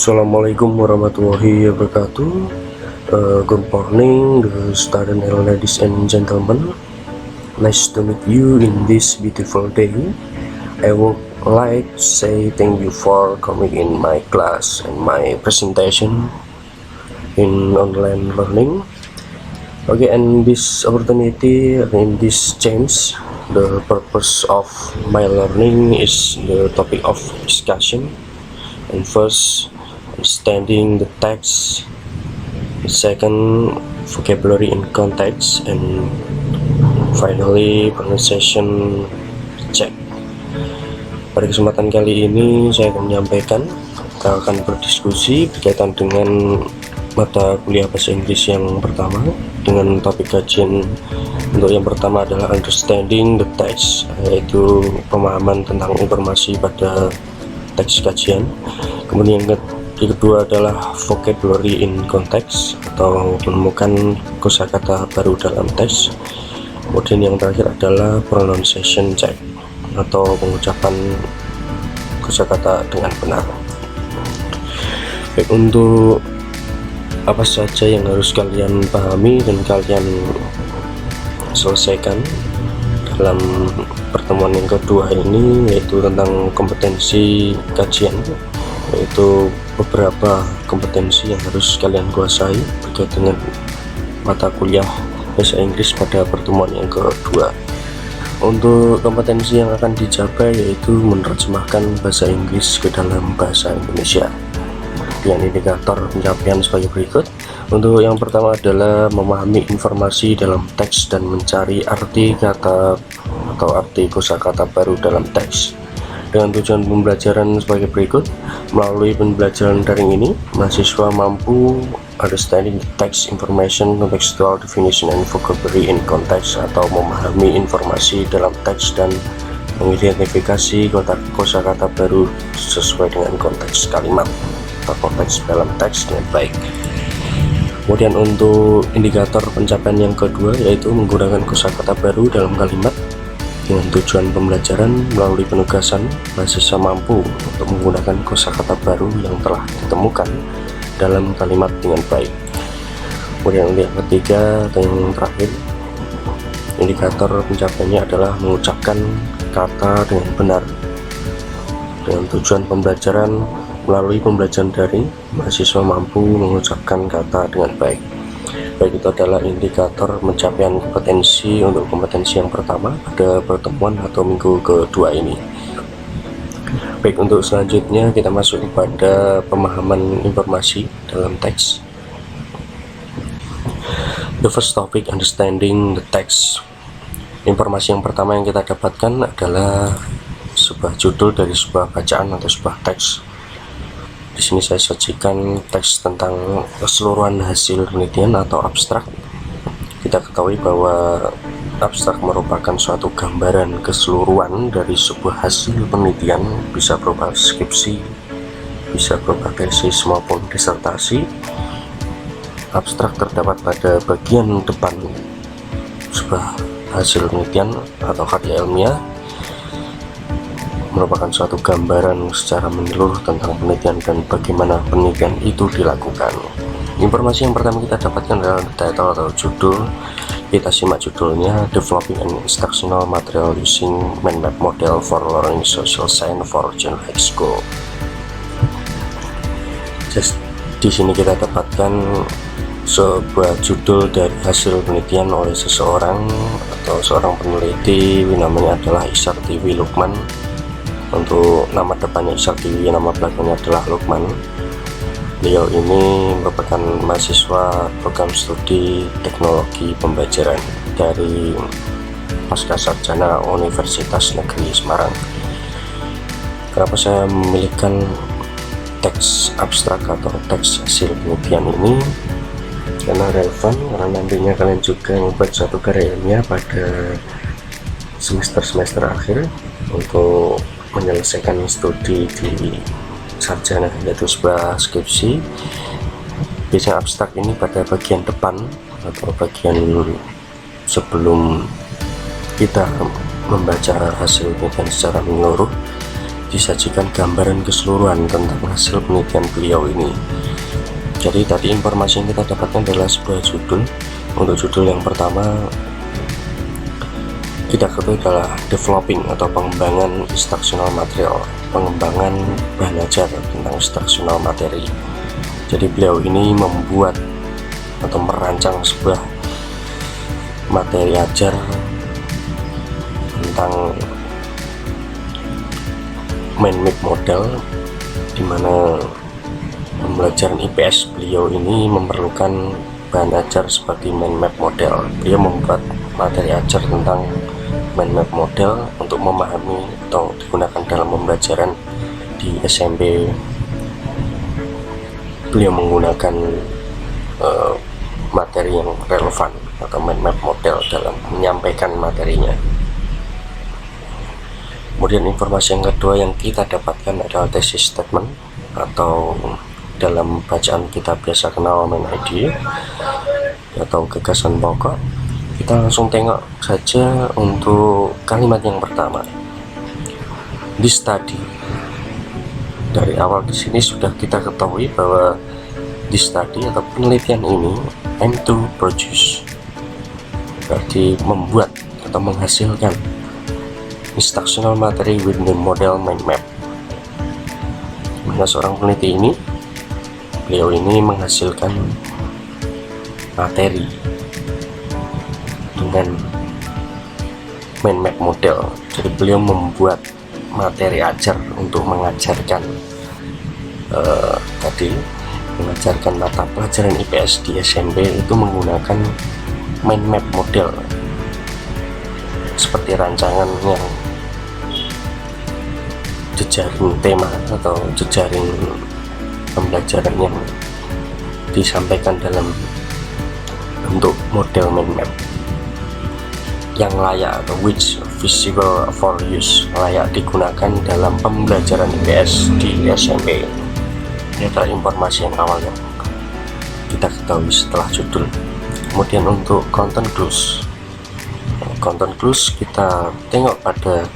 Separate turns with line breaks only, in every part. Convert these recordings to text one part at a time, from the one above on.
Assalamualaikum warahmatullahi wabarakatuh. Good morning, the student and ladies and gentlemen. Nice to meet you in this beautiful day. I would like to say thank you for coming in my class and my presentation in online learning. Okay, and this opportunity, in this change, the purpose of my learning is the topic of discussion. And first, understanding the text, second, vocabulary in context, and finally pronunciation check. Pada kesempatan kali ini saya akan menyampaikan, kita akan berdiskusi berkaitan dengan mata kuliah bahasa Inggris yang pertama dengan topik kajian. Untuk yang pertama adalah understanding the text, yaitu pemahaman tentang informasi pada teks kajian. Kemudian yang kedua adalah vocabulary in context, atau menemukan kosakata baru dalam teks. Kemudian yang terakhir adalah pronunciation check, atau pengucapan kosakata dengan benar. Baik, untuk apa saja yang harus kalian pahami dan kalian selesaikan dalam pertemuan yang kedua ini, yaitu tentang kompetensi kajian, yaitu beberapa kompetensi yang harus kalian kuasai terkait dengan mata kuliah bahasa Inggris pada pertemuan yang kedua. Untuk kompetensi yang akan dicapai yaitu menerjemahkan bahasa Inggris ke dalam bahasa Indonesia dengan indikator pencapaian sebagai berikut. Untuk yang pertama adalah memahami informasi dalam teks dan mencari arti kata atau arti kosakata baru dalam teks. Dengan tujuan pembelajaran sebagai berikut, melalui pembelajaran daring ini, mahasiswa mampu understanding the text information, contextual definition, and vocabulary in context, atau memahami informasi dalam teks dan mengidentifikasi kosakata baru sesuai dengan konteks kalimat atau konteks dalam teks dengan baik. Kemudian untuk indikator pencapaian yang kedua yaitu menggunakan kosakata baru dalam kalimat. Dengan tujuan pembelajaran melalui penugasan, mahasiswa mampu untuk menggunakan kosakata baru yang telah ditemukan dalam kalimat dengan baik. Kemudian untuk yang ketiga atau yang terakhir, indikator pencapaiannya adalah mengucapkan kata dengan benar. Dengan tujuan pembelajaran melalui pembelajaran daring, mahasiswa mampu mengucapkan kata dengan baik. Baik, itu adalah indikator pencapaian kompetensi untuk kompetensi yang pertama pada pertemuan atau minggu kedua ini. Baik, untuk selanjutnya kita masuk kepada pemahaman informasi dalam teks. The first topic, understanding the text. Informasi yang pertama yang kita dapatkan adalah sebuah judul dari sebuah bacaan atau sebuah teks. Di sini saya sajikan teks tentang keseluruhan hasil penelitian atau abstrak. Kita ketahui bahwa abstrak merupakan suatu gambaran keseluruhan dari sebuah hasil penelitian, bisa berupa skripsi, bisa berupa tesis maupun disertasi. Abstrak terdapat pada bagian depan sebuah hasil penelitian atau karya ilmiah, merupakan suatu gambaran secara menyeluruh tentang penelitian dan bagaimana penelitian itu dilakukan. Informasi yang pertama kita dapatkan adalah title atau judul. Kita simak judulnya, Developing an Instructional Material Using Mind Map Model for Learning Social Science for General High School. Di sini kita dapatkan sebuah judul dari hasil penelitian oleh seseorang atau seorang peneliti, namanya adalah Ishak Tiwi Lukman. Untuk nama depannya Ishak Tiwi, nama belakangnya adalah Lukman. Beliau ini merupakan mahasiswa program studi teknologi pembelajaran dari Pascasarjana Universitas Negeri Semarang. Kenapa saya memilihkan teks abstrak atau teks hasil penelitian ini? Karena relevan, karena nantinya kalian juga membuat suatu karya ilmiah pada semester akhir untuk menyelesaikan studi di sarjana, yaitu sebuah skripsi. Biasanya abstrak ini pada bagian depan atau bagian sebelum kita membaca hasil penelitian secara menyeluruh, disajikan gambaran keseluruhan tentang hasil penelitian beliau ini. Jadi tadi informasi yang kita dapatkan adalah sebuah judul. Untuk judul yang pertama kita ketahui adalah developing atau pengembangan instructional material, pengembangan bahan ajar tentang instructional materi. Jadi beliau ini membuat atau merancang sebuah materi ajar tentang mind map model, di mana pembelajaran IPS beliau ini memerlukan bahan ajar sebagai mind map model. Beliau membuat materi ajar tentang mind map model untuk memahami atau digunakan dalam pembelajaran di SMP. Beliau menggunakan materi yang relevan atau mind map model dalam menyampaikan materinya. Kemudian informasi yang kedua yang kita dapatkan adalah thesis statement, atau dalam bacaan kita biasa kenal main idea atau gagasan pokok. Kita langsung tengok saja untuk kalimat yang pertama. This study. Dari awal di sini sudah kita ketahui bahwa this study atau penelitian ini aim to produce, berarti membuat atau menghasilkan instructional materi with the model mind map. Mana seorang peneliti ini, beliau ini menghasilkan materi dengan mind map model. Jadi beliau membuat materi ajar untuk mengajarkan mengajarkan mata pelajaran IPS di SMP itu menggunakan mind map model seperti rancangan yang jejaring tema atau jejaring pembelajaran yang disampaikan dalam bentuk model mind map yang layak atau which feasible for use, layak digunakan dalam pembelajaran IPS di SMP. Ini adalah informasi yang awal yang kita ketahui setelah judul. Kemudian untuk content clues, kita tengok pada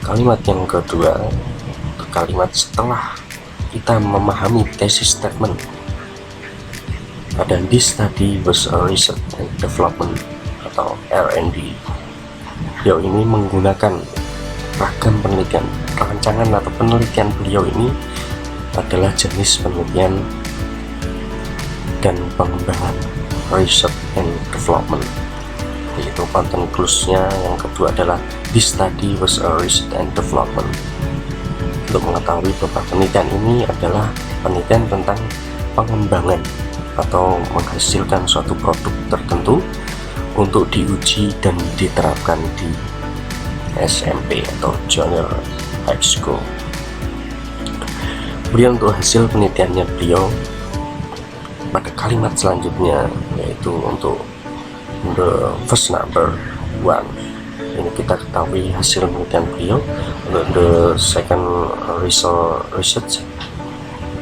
kalimat yang kedua, kalimat setelah kita memahami thesis statement. Pada this study was a research and development atau R&D. Beliau ini menggunakan ragam penelitian, rancangan atau penelitian beliau ini adalah jenis penelitian dan pengembangan, research and development. Yaitu content clues-nya yang kedua adalah this study was a research and development. Untuk mengetahui bahwa penelitian ini adalah penelitian tentang pengembangan atau menghasilkan suatu produk tertentu untuk diuji dan diterapkan di SMP atau junior high school. Kemudian untuk hasil penelitiannya beliau pada kalimat selanjutnya, yaitu untuk the first number one, ini kita ketahui hasil penelitian beliau. Untuk the second research,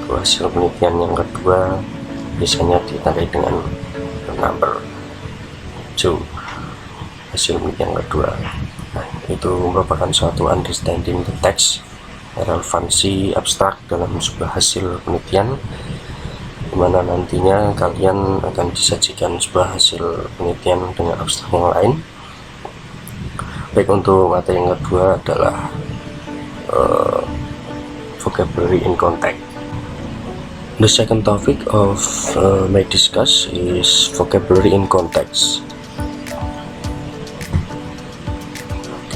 hasil penelitian yang kedua biasanya ditandai dengan number 2, hasil penelitian kedua. Nah, itu merupakan suatu understanding the text, relevansi abstrak dalam sebuah hasil penelitian, dimana nantinya kalian akan disajikan sebuah hasil penelitian dengan abstrak yang lain. Baik, untuk materi yang kedua adalah vocabulary in context. The second topic of my discuss is vocabulary in context.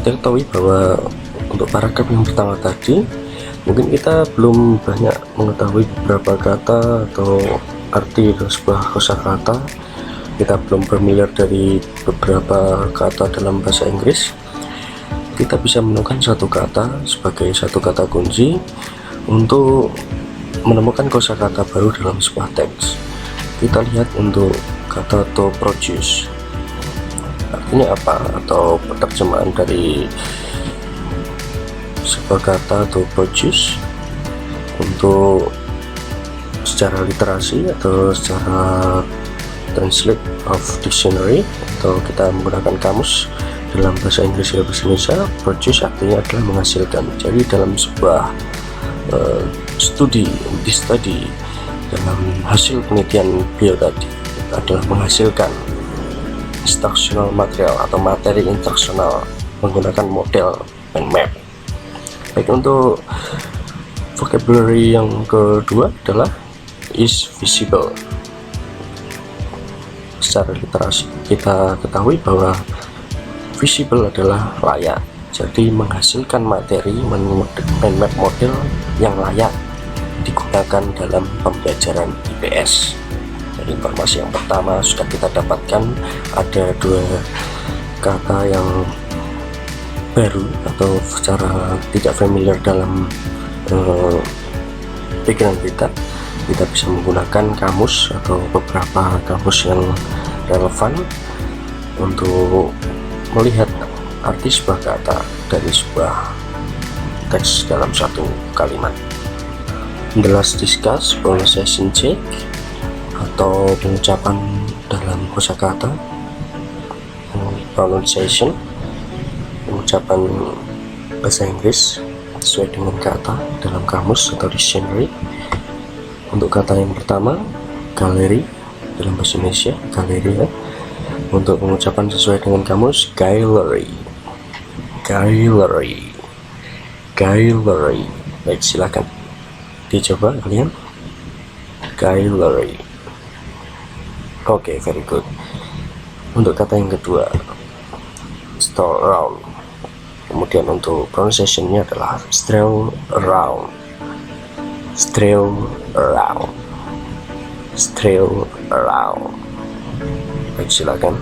Kita ketahui bahwa untuk paragraf yang pertama tadi mungkin kita belum banyak mengetahui beberapa kata atau arti dari sebuah kosakata. Kita belum familiar dari beberapa kata dalam bahasa Inggris. Kita bisa menemukan satu kata sebagai satu kata kunci untuk menemukan kosakata baru dalam sebuah teks. Kita lihat untuk kata to produce, artinya apa, atau penerjemahan dari sebuah kata to produce untuk secara literasi atau secara translate of dictionary, atau kita menggunakan kamus. dalam bahasa Inggris dan bahasa Indonesia. Produce artinya adalah menghasilkan. Jadi dalam sebuah studi dalam hasil penelitian beliau tadi adalah menghasilkan instructional material atau materi instruksional menggunakan model mind map. Baik, untuk vocabulary yang kedua adalah is visible. Secara literasi kita ketahui bahwa visible adalah layak, jadi menghasilkan materi mind map model yang layak digunakan dalam pembelajaran IPS. Jadi informasi yang pertama sudah kita dapatkan, ada dua kata yang baru atau secara tidak familiar dalam pikiran kita bisa menggunakan kamus atau beberapa kamus yang relevan untuk melihat arti sebuah kata dari sebuah teks dalam satu kalimat. The last discuss pronunciation check atau pengucapan dalam kosakata. Pronunciation, pengucapan bahasa Inggris sesuai dengan kata dalam kamus atau dictionary. Untuk kata yang pertama, galeri, dalam bahasa Indonesia galeri ya. Untuk pengucapan sesuai dengan kamus, gallery. Baik, silakan dicoba kalian. Gallery. Oke, very good. Untuk kata yang kedua, stroll around. Kemudian untuk pronunciation-nya adalah stroll around. Baik, silakan.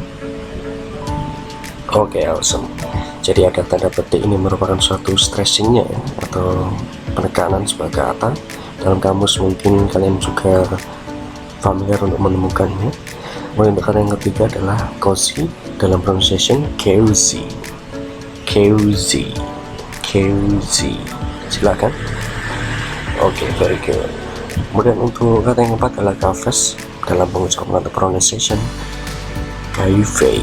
Oke, awesome. Jadi ada tanda petik, ini merupakan suatu stressingnya ya, atau penekanan sebuah kata. Dalam kamus mungkin kalian juga familiar untuk menemukannya. Kemudian untuk kata yang ketiga adalah cozy, dalam pronunciation cozy. Silakan. Oke, very good. Kemudian untuk kata yang keempat adalah cafes, dalam pengucapan atau pronunciation cafe.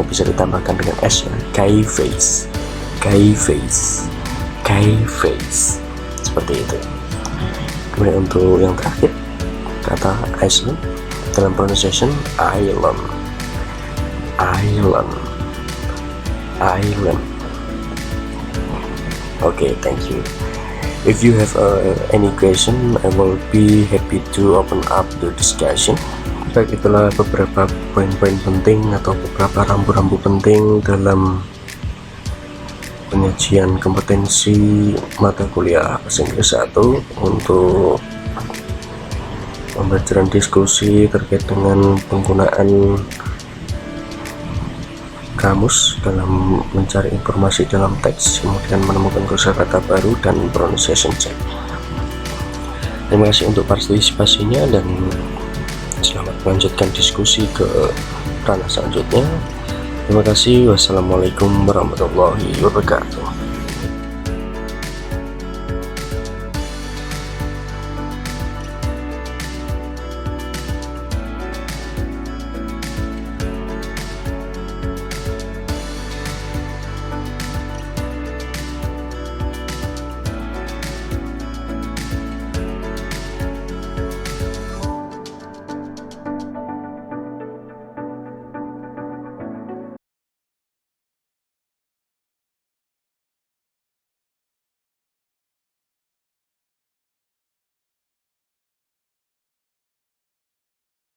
Bisa ditambahkan dengan s ya, cafes, seperti itu. Kemudian untuk yang terakhir, kata Iceland, dalam pronunciation island. Okay, thank you. If you have any question, I will be happy to open up the discussion. Baik, itulah beberapa poin-poin penting atau beberapa rambu-rambu penting dalam penyajian kompetensi mata kuliah bahasa Inggris 1 untuk pembelajaran diskusi terkait dengan penggunaan kamus dalam mencari informasi dalam teks, kemudian menemukan kosakata baru dan pronunciation check. Terima kasih untuk partisipasinya dan selamat melanjutkan diskusi ke ranah selanjutnya. Terima kasih. Wassalamualaikum warahmatullahi wabarakatuh.